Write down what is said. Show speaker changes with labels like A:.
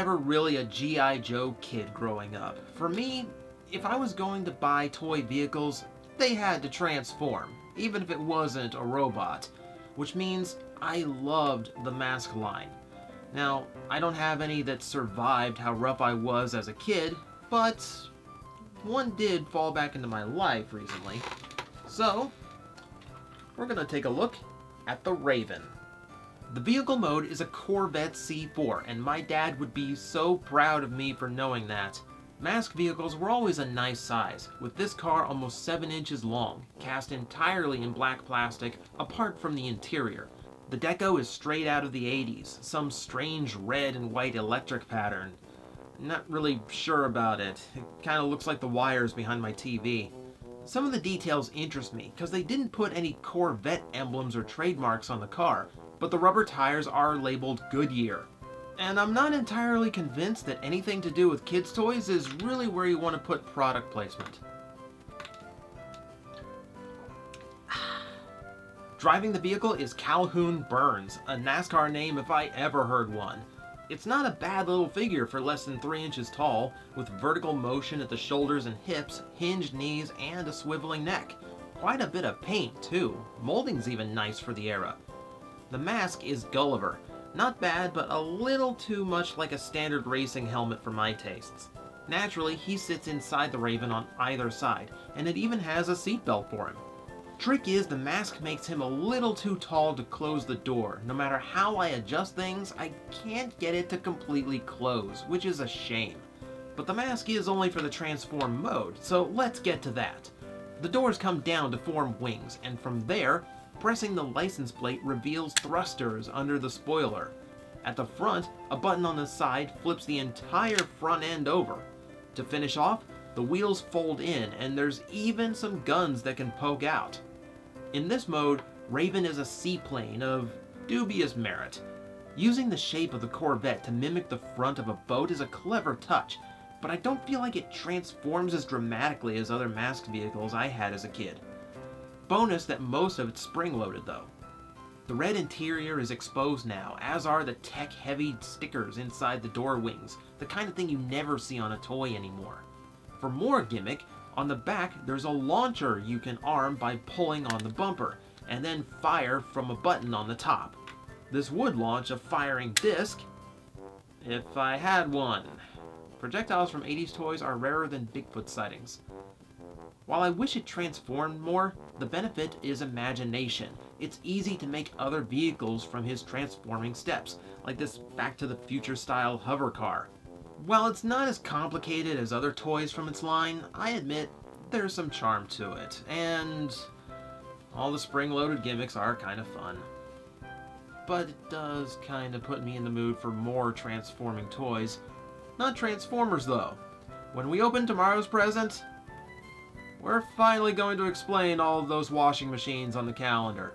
A: never really a G.I. Joe kid growing up. For me, if I was going to buy toy vehicles, they had to transform, even if it wasn't a robot, which means I loved the M.A.S.K line. Now, I don't have any that survived how rough I was as a kid, but one did fall back into my life recently. So, we're going to take a look at the Raven. The vehicle mode is a Corvette C4, and my dad would be so proud of me for knowing that. M.A.S.K vehicles were always a nice size, with this car almost 7 inches long, cast entirely in black plastic, apart from the interior. The deco is straight out of the 80s, some strange red and white electric pattern. Not really sure about it. It kinda looks like the wires behind my TV. Some of the details interest me, because they didn't put any Corvette emblems or trademarks on the car, but the rubber tires are labeled Goodyear. And I'm not entirely convinced that anything to do with kids' toys is really where you want to put product placement. Driving the vehicle is Calhoun Burns, a NASCAR name if I ever heard one. It's not a bad little figure for less than 3 inches tall, with vertical motion at the shoulders and hips, hinged knees, and a swiveling neck. Quite a bit of paint, too. Molding's even nice for the era. The M.A.S.K is Gulliver. Not bad, but a little too much like a standard racing helmet for my tastes. Naturally, he sits inside the Raven on either side, and it even has a seatbelt for him. Trick is, the M.A.S.K makes him a little too tall to close the door. No matter how I adjust things, I can't get it to completely close, which is a shame. But the M.A.S.K is only for the transform mode, so let's get to that. The doors come down to form wings, and from there, pressing the license plate reveals thrusters under the spoiler. At the front, a button on the side flips the entire front end over. To finish off, the wheels fold in, and there's even some guns that can poke out. In this mode, Raven is a seaplane of dubious merit. Using the shape of the Corvette to mimic the front of a boat is a clever touch, but I don't feel like it transforms as dramatically as other M.A.S.K vehicles I had as a kid. Bonus that most of it's spring-loaded though. The red interior is exposed now, as are the tech-heavy stickers inside the door wings, the kind of thing you never see on a toy anymore. For more gimmick, on the back there's a launcher you can arm by pulling on the bumper, and then fire from a button on the top. This would launch a firing disc, if I had one. Projectiles from 80s toys are rarer than Bigfoot sightings. While I wish it transformed more, the benefit is imagination. It's easy to make other vehicles from his transforming steps, like this Back to the Future style hover car. While it's not as complicated as other toys from its line, I admit there's some charm to it, and all the spring-loaded gimmicks are kind of fun. But it does kind of put me in the mood for more transforming toys. Not Transformers though. When we open tomorrow's present, we're finally going to explain all of those washing machines on the calendar.